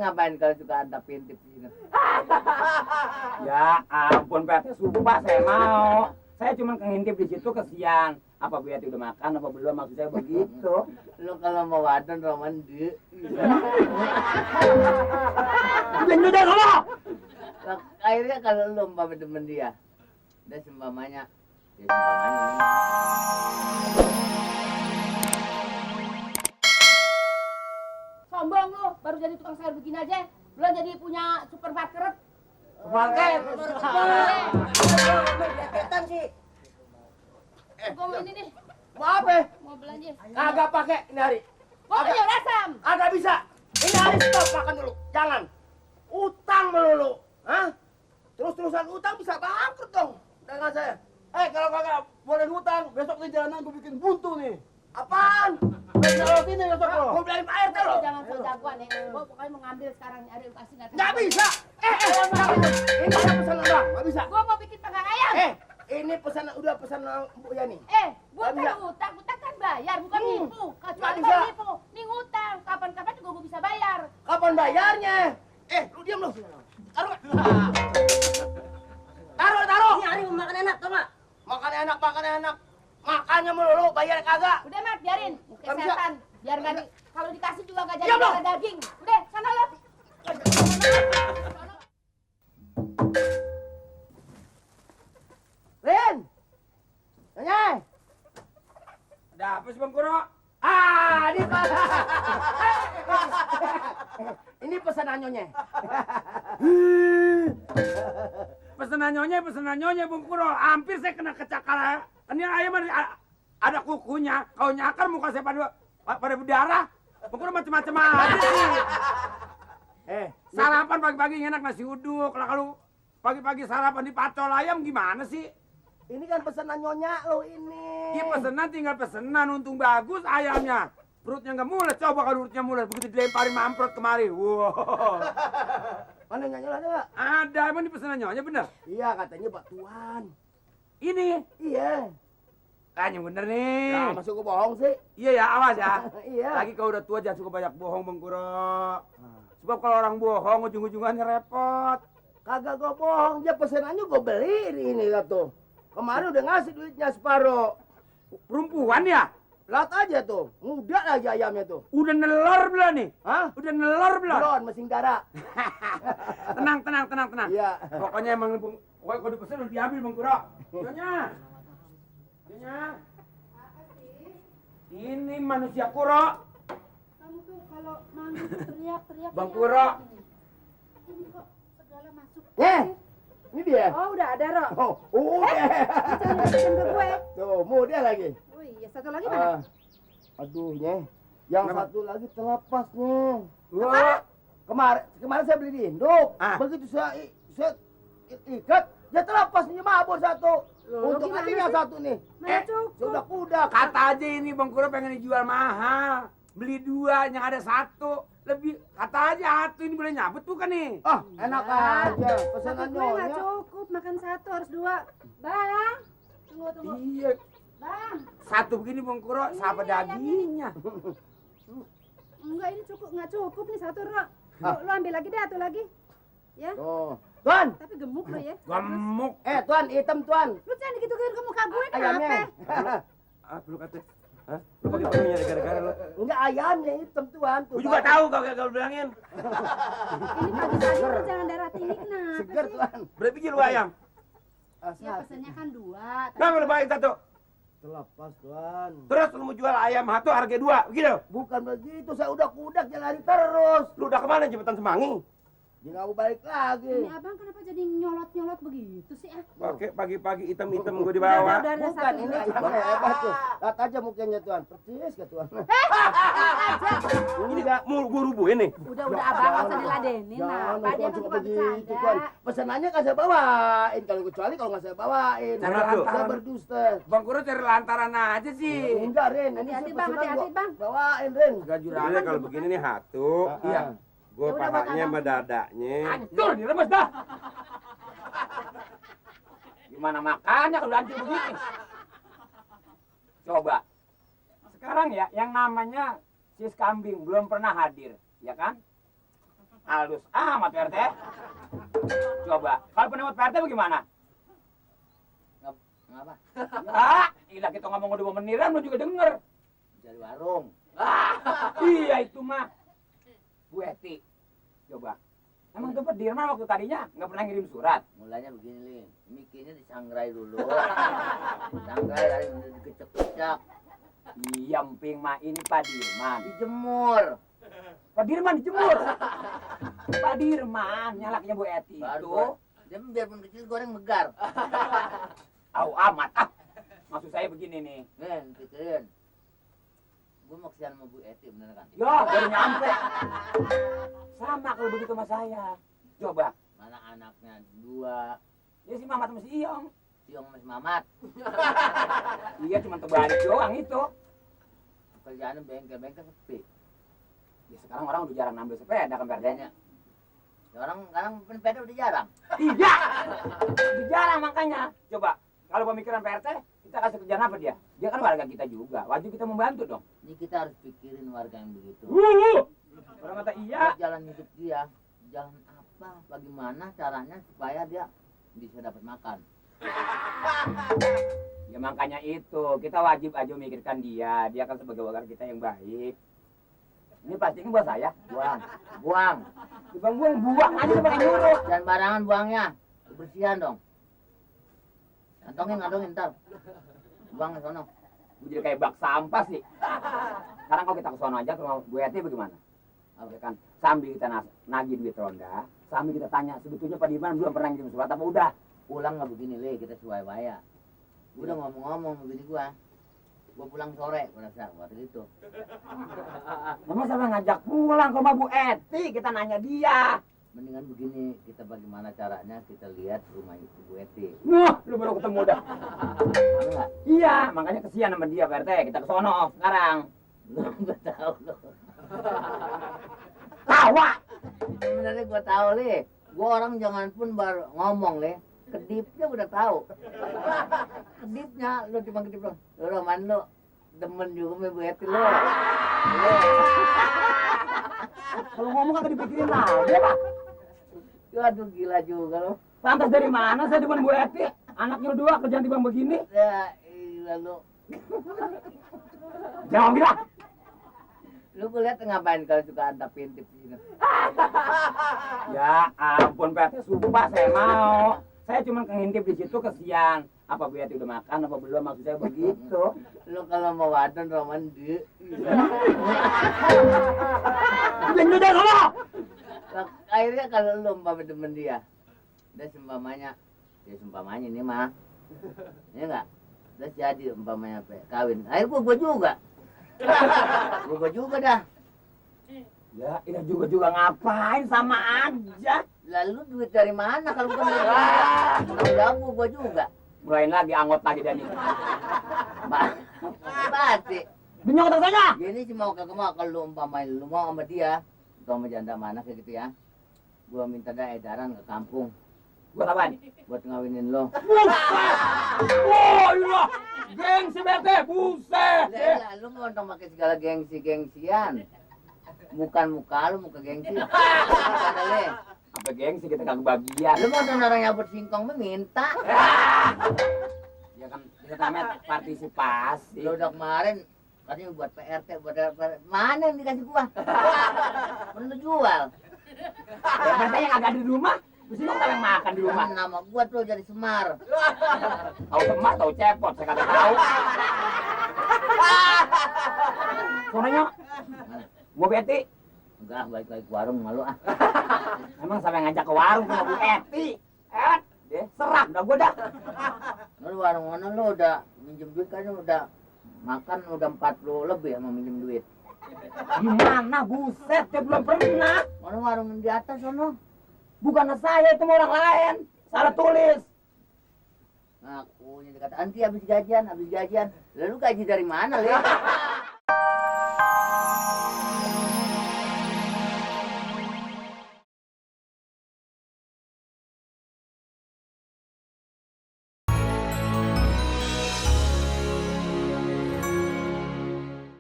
ngapain kalau suka antap intip gitu? Ya ampun Pet, sumpah saya mau. Saya cuma ngintip di situ kesian. Apa Bu Yati udah makan apa belum, maksud saya begitu. Lu kalau mau wadon roman de. Udah ngomong. Akhirnya kalau lu umpama demen dia, udah seumpamanya, ya seumpamanya ini. Sombong lu, baru jadi tukang sayur begini aja. Belum jadi punya supermarket. Supermarket. Deketan sih. Gua mau ini nih, Mau apa? mau belanja. Kagak pakai ini hari. Gua punya rasam. Agak bisa. Ini hari stop makan dulu. Jangan. Utang melulu. Hah? Terus-terusan utang bisa bangkrut dong. Dengan saya. Kalau kagak boleh ngutang, besok di jalanan gue bikin buntu nih. Apaan? Besok ini besok lo. Gue beliin air tuh lo. Jangan so jagoan ya. Gua pokoknya mau ngambil sekarang ada kasih Nggak bisa. Ini ada pesanan bang. Nggak bisa. Gua mau bikin panggang ayam. Ini pesanan udah pesanan Bu Yani. Bukan Nggak bisa. ngutang, ngutang kan bayar, bukan nipu. Nggak Kecuali bisa. kan nipu. Nih ngutang, kapan-kapan juga gua bisa bayar. Kapan bayarnya? Lu diam lu. Taruh. Taruh. Ini hari mau makan enak, tau nggak? Makan enak. Makannya melulu, bayar kagak. Udah Mat, biarin. Nggak bisa. Kesehatan. Biar nggak kalau dikasih juga nggak jadi Diam, darah daging. Udah, sana lo. Rin. Nanya. Ada apa sih Bang Kuro? Ini pesanan nyonya. Pesanan nyonya Bang Kuro. Hampir saya kena kecakar. Ini ayam ada kukunya. Kau nyakar muka saya pada berdarah. Bang Kuro macam-macam aja sih. Sarapan pagi-pagi enak nasi uduk. Lah kalau pagi-pagi sarapan di pacol ayam gimana sih? Ini kan pesanan nyonya lo ini. Iya pesenan tinggal pesenan, untung bagus ayamnya. Perutnya nggak mules, coba kalau perutnya mules begitu dilemparin mamprot kemari. Wow. Mana nyonya ada nggak? Ada, emang di pesanan nyonya bener? Iya katanya Pak Tuan. Ini, Iya. kayaknya bener nih. Ya masuk ke bohong sih. Iya ya, awas ya. Iya. Lagi kau udah tua jangan suka banyak bohong Bang Kuro. Sebab kalau orang bohong ujung-ujungannya repot. Kagak gue bohong, dia pesanannya gue beli ini tuh. Kemarin udah ngasih duitnya separuh. Perempuan ya? Lihat aja tuh, muda lagi ayamnya tuh. Udah nelor belum nih? Hah? Udah nelor belum? Belum, mesin darah. Tenang. Iya. Pokoknya emang pokoknya kalau dipesen udah diambil Bang Kuro. Nyonya. Ini manusia Kuro. Kamu tuh kalau manggil teriak-teriak. Bang Kuro. Ini kok segala masuk. Ini dia. Oh, udah ada, Ro. Udah. Jangan bikin ke gue. Tuh, muda lagi. Oh iya, satu lagi mana? Aduh, yang Kenapa? satu lagi terlepas nih. Wah. Kemarin saya beli di Induk. Ah. Begitu saya ikat, dia terlepas nih mabur satu. Loh, Untuk gimana nanti yang sih? satu nih. Mana cukup? Sudah kuda. Kata aja ini Bang Kuro pengen dijual mahal. Beli dua, yang ada satu. Lebih, kata aja satu ini boleh nyabut bukan nih? Enak Ya. aja. Satu Pesanan gue nggak nyonya. cukup, makan satu harus dua. Bang, tunggu. Iya, Bang, satu begini Bang Kuro, siapa dagingnya? enggak ini nggak cukup nih satu, Ro. Lu ambil lagi deh, satu lagi. Ya, Tuh. Tuan. tapi gemuk lo ya. Gemuk. Tuan, hitam tuan. Lu jangan gitu-gitu ke muka gue, Ayamnya. kenapa? Lu kata, lu pakai baunya gara-gara lu. Enggak ayamnya hitam tuan. Tuh, Gua juga Tuan. tahu kau bilangin. Ini pagi-pagi lu jangan darah tinggi, kenapa Seger sih? tuan. Berapa biji lu ayam? Ya pesannya kan dua. Nah, lu baik satu. Terlepas tuan. Terus lu mau jual ayam satu harga dua, begitu? Bukan begitu, saya udah kudak dia lari terus. Lu udah kemana jembatan Semanggi? Dia nggak mau balik lagi. Ini abang kenapa jadi nyolot-nyolot begitu sih, ah? Pakai pagi-pagi hitam-hitam gua Udah, dibawa. udah, ada Bukan, satu ini dua. ayamnya hebat tuh. Lihat aja mukanya tuan, persis ke tuan. Ini mau gua rubuhin nih. Udah abang nggak usah diladenin, Jangan, apa dia tuan, mah suka cuma begitu tuan. bercanda. Pesanannya kan saya bawain, kecuali kalau nggak saya bawain. Cari lantaran. Saya berdusta. Bang Kuro cari lantaran aja sih. Enggak, Ren. Ini Hati-hati, sih Bang, pesanan hati-hati, gua Bang. bawain, Ren. Gajurannya kalau begini nih satu. Iya. Gua Ya udah, buat pahanya abang. sama dadanya. Hancur, diremes dah. Gimana makannya kalau hancur begini? Coba. Sekarang ya, yang namanya sis kambing belum pernah hadir, ya kan? Halus amat Pak RT. Coba, kalau pendapat Pak RT bagaimana? Ngapa? Ya, gila kita ngomong udah 2 meniran, lu juga denger. Dari warung. Iya itu mah. Bu Eti, coba. Emang tuh Pak Dirman waktu tadinya nggak pernah ngirim surat? Mulanya begini, Lin. Mikinya disangrai dulu. Sangrai lalu udah dikecek-kecek. Iya, emping mah ini Pak Dirman. Dijemur. Pak Dirman dijemur. Pak Dirman, nyalaknya Bu Eti itu. Baru dia biarpun kecil goreng megar. Au amat ah. Maksud saya begini nih. Men, pikirin. Gue mau kesian sama Bu Eti, bener kan? Ya, baru nyampe. Sama kalau begitu sama saya. Coba. Mana anaknya 2. Ya si Mamat sama si Iyong. Siong sama si Mamat. Iya, cuma terbalik doang itu. Kerjaannya bengkel-bengkel sepi. Ya sekarang orang udah jarang ngambil sepeda kan perdanya. Ya orang sekarang sepeda udah jarang. Iya. Udah jarang makanya. Coba, kalau pemikiran PRT, kita kasih kerjaan apa dia? Dia kan warga kita juga. Wajib kita membantu dong. Ini kita harus pikirin warga yang begitu. Orang kata iya. Buat jalan hidup dia, jalan apa, bagaimana caranya supaya dia bisa dapat makan. Ya makanya itu, kita wajib aja memikirkan dia. Dia kan sebagai warga kita yang baik. Ini pastinya buat saya. Buang. Buang aja pakai nyuruh. Dan barangan buangnya, kebersihan dong. Kantongin ntar. Buang ke sono. Jadi kayak bak sampah sih. Sekarang kalau kita ke sono aja ke rumah Bu Eti bagaimana? Ya kan, sambil kita nagih duit ronda, sambil kita tanya sebetulnya Pak Dirman belum pernah ngirim surat apa udah? Pulang nggak begini Le, kita sesuai waya. Udah ngomong-ngomong begini gua pulang sore pada saat waktu itu. Mama sampai ngajak pulang ke rumah Bu Eti, kita nanya dia. Mendingan begini, kita bagaimana caranya kita lihat rumah itu Bu Eti. Wah, lu baru ketemu dah. Tahu nggak? Iya, makanya kesian sama dia Pak RT, kita ke sono sekarang. Belum gua tahu loh. Tawa. Sebenarnya gua tahu Le. Gua orang jangan pun baru ngomong Le. Kedipnya udah tahu. Kedipnya lu cuma kedip lo. Lu Roman lu demen juga sama Bu Eti lu. Kalau ngomong kagak dipikirin lagi Pak. Aduh gila juga lo. Lantas dari mana saya demen Bu Eti? Anaknya 2 kerjaan timbang begini. Ya iya lu. Jawab bilang. Lu gue lihat ngapain kalau suka antap intip sini. Ya ampun Pak RT, sumpah saya mau. Saya cuma ngintip di situ kesian. Apa Bu Eti udah makan apa belum, maksud saya begitu. Lu kalau mau wadon Roman di. Jangan udah sama. Akhirnya kalau lu umpama demen dia, seumpamanya ini mah, ya enggak? Terus jadi umpamanya kawin. Akhirnya gua juga. Gua juga dah. Ya, ini juga ngapain sama aja. Lalu duit dari mana kalau bukan dari tanggung jawab gua juga. Mulain lagi angot lagi dan ini. Pasti. Benyok otak saya. Gini sih mau kalau lu umpamain lu mau sama dia, atau sama janda mana kayak gitu ya. Gua minta dah edaran ke kampung. Buat apaan? Buat ngawinin lo. Buset! Oh iya! Gengsi bete, buset! Lah, lu nggak usah pakai segala gengsi-gengsian. Bukan muka lu, muka gengsi. Ada le. Apa gengsi kita kagak bagian. Lu mau orang nyabut singkong minta. Ya kan kita namanya partisipasi. Lu udah kemarin katanya buat PRT, buat mana yang dikasih gua? Perlu jual. Ya katanya kagak ada di rumah. Di sini kita yang makan di rumah. Nama gua tuh jadi Semar. Tahu Semar, tahu Cepot, saya kagak tahu. Soalnya mau Beti. Enggak, balik-balik ke warung malu ah. Emang sampai ngajak ke warung sama Bu Eti. Deh, serap dah gua dah. Lu warung mana lu udah minjem duit kan udah makan udah 40 lebih sama minjem duit. Gimana buset, dia belum pernah. Mana warung yang di atas sono? Bukan saya, itu orang lain. Salah tulis. Ngakunya dikata, anti habis gajian. Lalu gaji dari mana, Le?